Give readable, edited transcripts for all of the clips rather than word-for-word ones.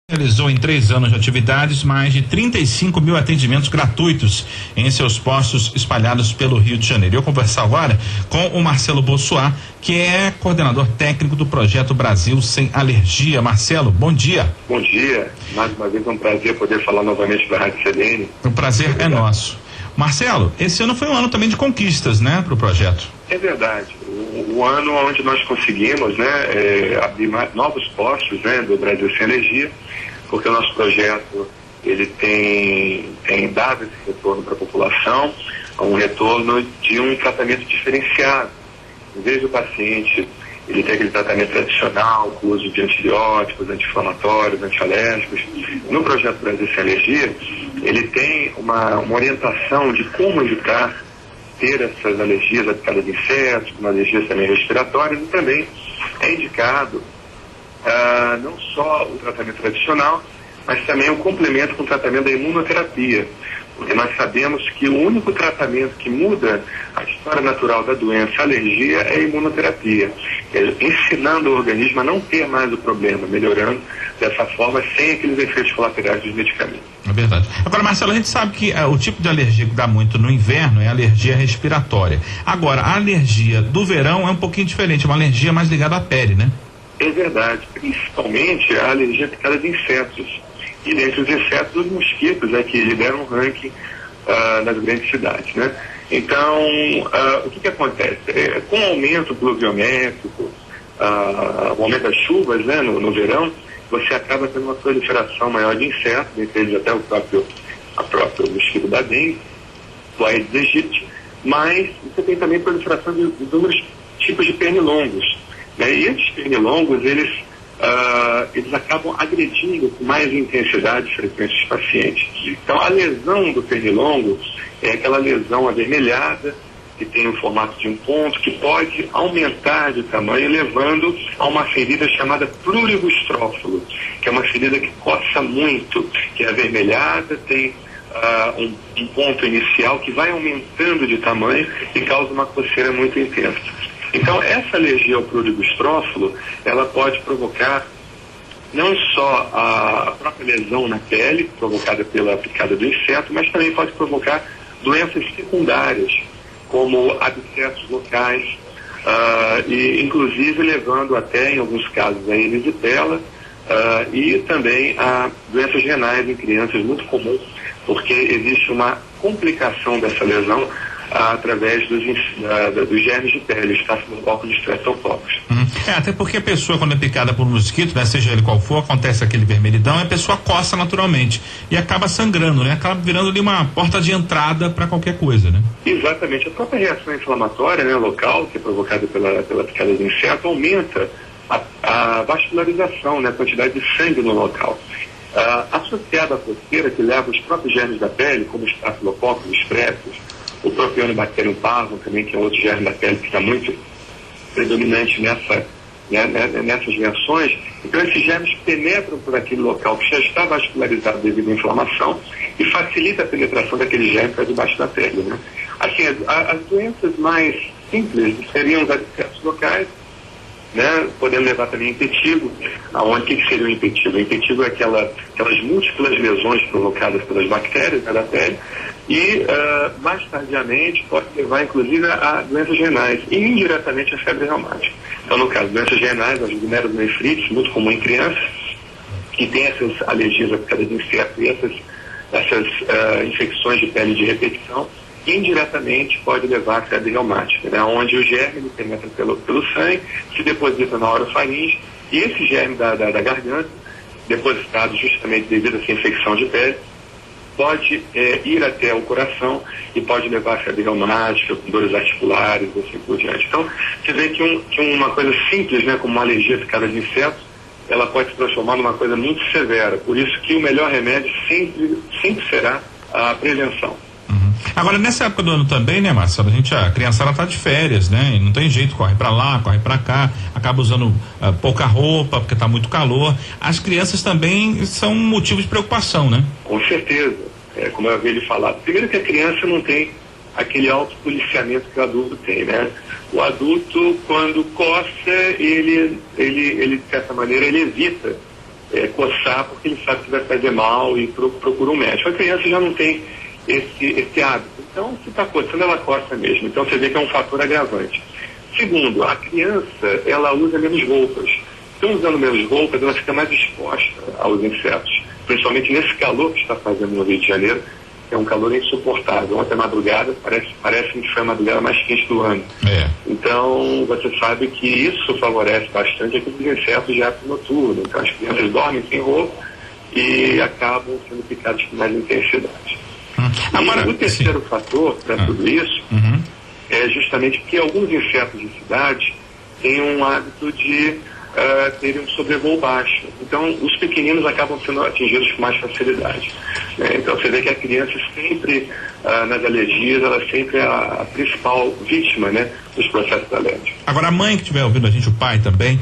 Realizou em 3 anos de atividades mais de 35 mil atendimentos gratuitos em seus postos espalhados pelo Rio de Janeiro. Eu conversar agora com o Marcelo Bossuá, que é coordenador técnico do projeto Brasil Sem Alergia. Marcelo, bom dia. Bom dia. Mais uma vez é um prazer poder falar novamente para a Rádio CBN. O prazer é nosso. Marcelo, esse ano foi um ano também de conquistas, né, para o projeto? É verdade. O ano onde nós conseguimos, abrir novos postos, do Brasil Sem Alergia, porque o nosso projeto ele tem dado esse retorno para a população, um retorno de um tratamento diferenciado. Em vez do paciente ele ter aquele tratamento tradicional, com o uso de antibióticos, anti-inflamatórios, antialérgicos, no projeto Brasil Sem Alergia, ele tem uma orientação de como evitar ter essas alergias aplicadas de insetos, como alergias também respiratórias, e também é indicado não só o tratamento tradicional, mas também o complemento com o tratamento da imunoterapia, porque nós sabemos que o único tratamento que muda a história natural da doença, a alergia, é a imunoterapia, ensinando o organismo a não ter mais o problema, melhorando dessa forma, sem aqueles efeitos colaterais dos medicamentos. É verdade. Agora, Marcelo, a gente sabe que o tipo de alergia que dá muito no inverno é a alergia respiratória. Agora, a alergia do verão é um pouquinho diferente, é uma alergia mais ligada à pele, né? É verdade, principalmente a alergia picada de insetos. E dentre os insetos, os mosquitos que lideram o ranking nas grandes cidades, né? Então, o que acontece? Com o aumento pluviométrico, o aumento das chuvas, no verão, você acaba tendo uma proliferação maior de insetos, entre eles até a própria mosquito da dengue, o Aedes aegypti, mas você tem também proliferação de inúmeros tipos de pernilongos. E esses pernilongos, eles acabam agredindo com mais intensidade e frequência os pacientes. Então, a lesão do pernilongo é aquela lesão avermelhada, que tem o formato de um ponto, que pode aumentar de tamanho, levando a uma ferida chamada pluribustrófilo, que é uma ferida que coça muito, que é avermelhada, tem um ponto inicial que vai aumentando de tamanho e causa uma coceira muito intensa. Então, essa alergia ao pluribustrófilo, ela pode provocar não só a própria lesão na pele, provocada pela picada do inseto, mas também pode provocar doenças secundárias, como abscessos locais, e inclusive levando até, em alguns casos, a erisipela, e também a doenças renais em crianças, muito comum, porque existe uma complicação dessa lesão através dos germes de pele, estafilococcus e streptococcus. Até porque a pessoa, quando é picada por um mosquito, seja ele qual for, acontece aquele vermelhidão, a pessoa coça naturalmente e acaba sangrando, acaba virando ali uma porta de entrada para qualquer coisa, né? Exatamente. A própria reação inflamatória, local, que é provocada pela picada de inseto, aumenta a vascularização, a quantidade de sangue no local. Associada à coceira, que leva os próprios germes da pele, como os estafilococcus, os pretos, o Propionibacterium parvum também, que é outro germe da pele que está muito predominante nessas reações. Então, esses germes penetram por aquele local que já está vascularizado devido à inflamação e facilita a penetração daquele germe para debaixo da pele, Assim, as doenças mais simples seriam os abscessos locais, podendo levar também impetigo. O que seria o impetigo? O impetigo é aquelas múltiplas lesões provocadas pelas bactérias da pele e, mais tardiamente, pode levar, inclusive, a doenças renais e, indiretamente, a febre reumática. Então, no caso, doenças renais, as glomerulonefrites, muito comum em crianças, que tem essas alergias à picada de inseto e essas infecções de pele de repetição, indiretamente pode levar a febre reumática, onde o germe penetra pelo sangue, se deposita na orofaringe, e esse germe da garganta, depositado justamente devido a essa infecção de pele, pode ir até o coração e pode levar a febre reumática, com dores articulares e assim por diante. Então, você vê que uma coisa simples, como uma alergia à picada de insetos, ela pode se transformar numa coisa muito severa. Por isso que o melhor remédio sempre será a prevenção. Agora, nessa época do ano também, Marcelo, a criançada tá de férias, e não tem jeito, corre para lá, corre para cá, acaba usando pouca roupa, porque tá muito calor. As crianças também são motivo de preocupação, Com certeza, como eu havia lhe falado. Primeiro que a criança não tem aquele autopoliciamento que o adulto tem, O adulto, quando coça, ele de certa maneira, ele evita coçar porque ele sabe que vai fazer mal e procura um médico. A criança já não tem esse hábito. Então, se está coçando, ela coça mesmo. Então, você vê que é um fator agravante. Segundo, a criança, ela usa menos roupas. Então, usando menos roupas, ela fica mais exposta aos insetos. Principalmente nesse calor que está fazendo no Rio de Janeiro, que é um calor insuportável. Ontem à madrugada, parece que foi a madrugada mais quente do ano. Então, você sabe que isso favorece bastante aqueles insetos de hábito noturno. Então, as crianças dormem sem roupa e acabam sendo picadas com mais intensidade. Agora, o terceiro fator para tudo isso é justamente que alguns insetos de cidade têm um hábito de terem um sobrevoo baixo. Então, os pequeninos acabam sendo atingidos com mais facilidade. Então, você vê que a criança sempre, nas alergias, ela sempre é a principal vítima, dos processos alérgicos. Agora, a mãe que estiver ouvindo a gente, o pai também,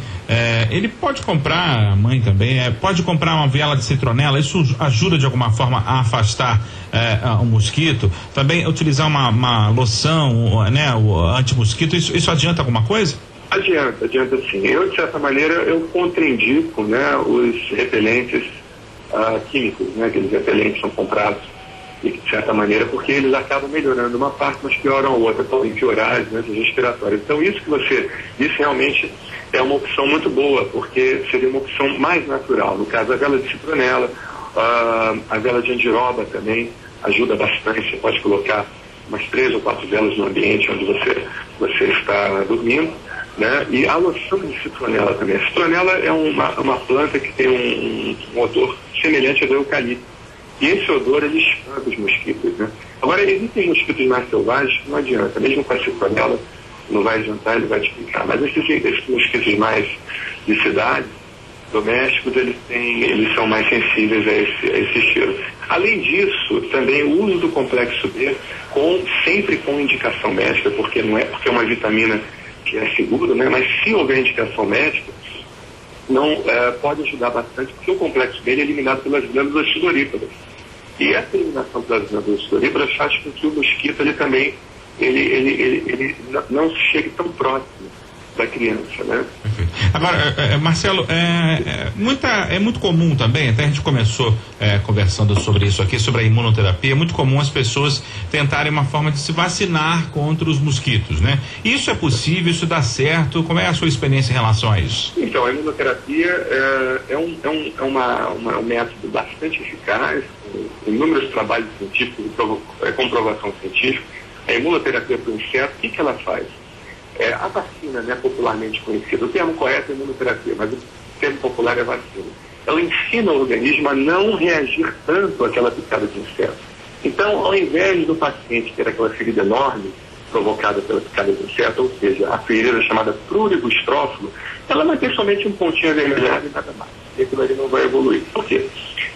ele pode comprar, a mãe também, pode comprar uma vela de citronela, isso ajuda de alguma forma a afastar o mosquito? Também utilizar uma loção, o anti-mosquito, isso adianta alguma coisa? Adianta sim. Eu, de certa maneira, eu contraindico, os repelentes químicos, aqueles repelentes são comprados, e de certa maneira, porque eles acabam melhorando uma parte, mas pioram a outra, podem piorar as doenças respiratórias. Então, isso que você disse realmente é uma opção muito boa, porque seria uma opção mais natural. No caso, a vela de citronela, a vela de andiroba também ajuda bastante. Você pode colocar umas 3 ou 4 velas no ambiente onde você está dormindo. E a loção de citronela também. A citronela é uma planta que tem um odor semelhante ao do eucalipto. E esse odor, ele espanta os mosquitos, Agora, existem mosquitos mais selvagens que não adianta. Mesmo com a citronela, não vai adiantar, ele vai te picar. Mas esses mosquitos mais de cidade, domésticos, eles são mais sensíveis a esse cheiro. Além disso, também o uso do complexo B, sempre com indicação médica, porque não é porque é uma vitamina que é seguro, mas se houver indicação médica, não pode ajudar bastante, porque o complexo B é eliminado pelas glândulas sudoríparas. E essa eliminação pelas glândulas sudoríparas faz com que o mosquito ele também não chegue tão próximo da criança, Agora, Marcelo, é muito comum também, até a gente começou conversando sobre isso aqui, sobre a imunoterapia, é muito comum as pessoas tentarem uma forma de se vacinar contra os mosquitos, Isso é possível, isso dá certo? Como é a sua experiência em relação a isso? Então, a imunoterapia é um método bastante eficaz, com inúmeros trabalhos científicos e comprovação científica. A imunoterapia para o inseto, o que ela faz? A vacina, popularmente conhecida, o termo correto é imunoterapia, mas o termo popular é vacina. Ela ensina o organismo a não reagir tanto àquela picada de inseto. Então, ao invés do paciente ter aquela ferida enorme provocada pela picada de inseto, ou seja, a ferida chamada prurigo estrófilo, ela vai ter somente um pontinho avermelhado e nada mais. E aquilo ali não vai evoluir. Por quê?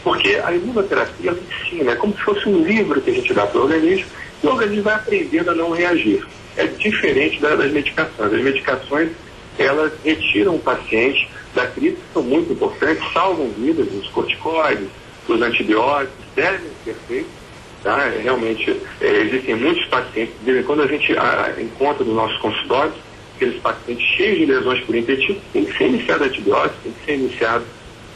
Porque a imunoterapia ela ensina, é como se fosse um livro que a gente dá para o organismo, e o organismo vai aprendendo a não reagir. É diferente das medicações. As medicações, elas retiram o paciente da crise, que são muito importantes, salvam vidas, os corticoides, os antibióticos, devem ser feitos, Realmente, existem muitos pacientes, quando a gente encontra no nosso consultório, aqueles pacientes cheios de lesões por intestino, tem que ser iniciado antibiótico, tem que ser iniciado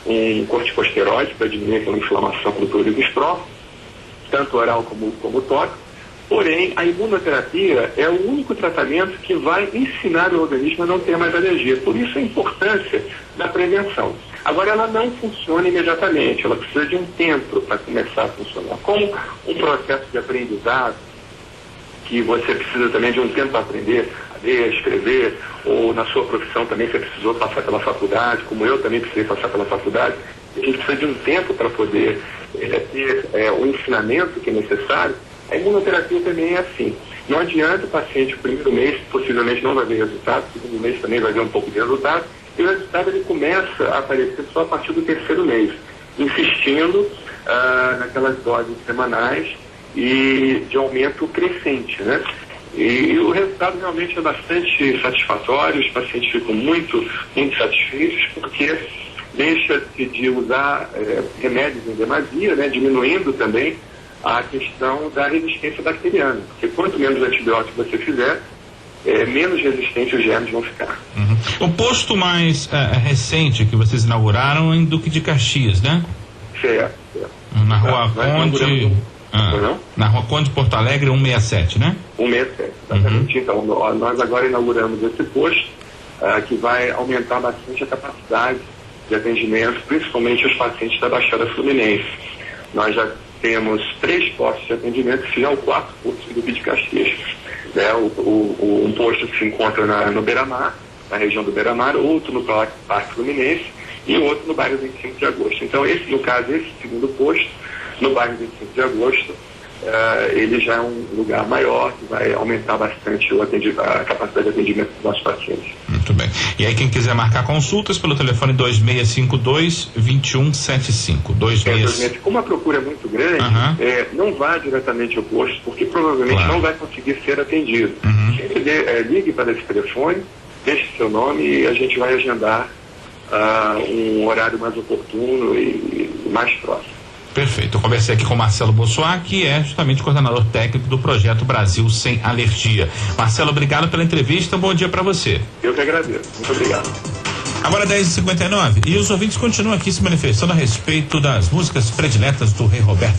um corticosteroide para diminuir aquela inflamação do prurigo estrófilo, tanto oral como tópico. Porém, a imunoterapia é o único tratamento que vai ensinar o organismo a não ter mais alergia. Por isso a importância da prevenção. Agora, ela não funciona imediatamente, ela precisa de um tempo para começar a funcionar. Como um processo de aprendizado, que você precisa também de um tempo para aprender a ler, a escrever, ou na sua profissão também você precisou passar pela faculdade, como eu também precisei passar pela faculdade, a gente precisa de um tempo para poder ter o ensinamento que é necessário. A imunoterapia também é assim. Não adianta o paciente, o primeiro mês, possivelmente não vai ver resultado, o segundo mês também vai ver um pouco de resultado, e o resultado ele começa a aparecer só a partir do terceiro mês, insistindo naquelas doses semanais e de aumento crescente, E o resultado realmente é bastante satisfatório, os pacientes ficam muito, muito satisfeitos, porque deixa-se de usar remédios em demasia, diminuindo também a questão da resistência bacteriana, porque quanto menos antibiótico você fizer, menos resistentes os germes vão ficar. O posto mais recente que vocês inauguraram é em Duque de Caxias, né? Certo. Na Rua Conde... na Rua Conde, Porto Alegre, 167, né? 167, exatamente. Então, nós agora inauguramos esse posto, que vai aumentar bastante a capacidade de atendimento, principalmente os pacientes da Baixada Fluminense. Nós já temos 3 postos de atendimento, que será o 4º posto do Duque de Caxias. Um posto que se encontra no Beira-Mar, na região do Beira-Mar, outro no Parque Fluminense e outro no bairro 25 de Agosto. Então, esse segundo posto, no bairro 25 de Agosto, ele já é um lugar maior, que vai aumentar bastante a capacidade de atendimento dos nossos pacientes. Muito bem. E aí, quem quiser marcar consultas pelo telefone 2652-2175. Como a procura é muito grande, não vá diretamente ao posto, porque provavelmente não vai conseguir ser atendido. Ligue para esse telefone, deixe seu nome e a gente vai agendar um horário mais oportuno e mais próximo. Perfeito. Eu conversei aqui com o Marcelo Bossuat, que é justamente coordenador técnico do projeto Brasil Sem Alergia. Marcelo, obrigado pela entrevista. Um bom dia para você. Eu que agradeço. Muito obrigado. Agora 10h59 e os ouvintes continuam aqui se manifestando a respeito das músicas prediletas do Rei Roberto.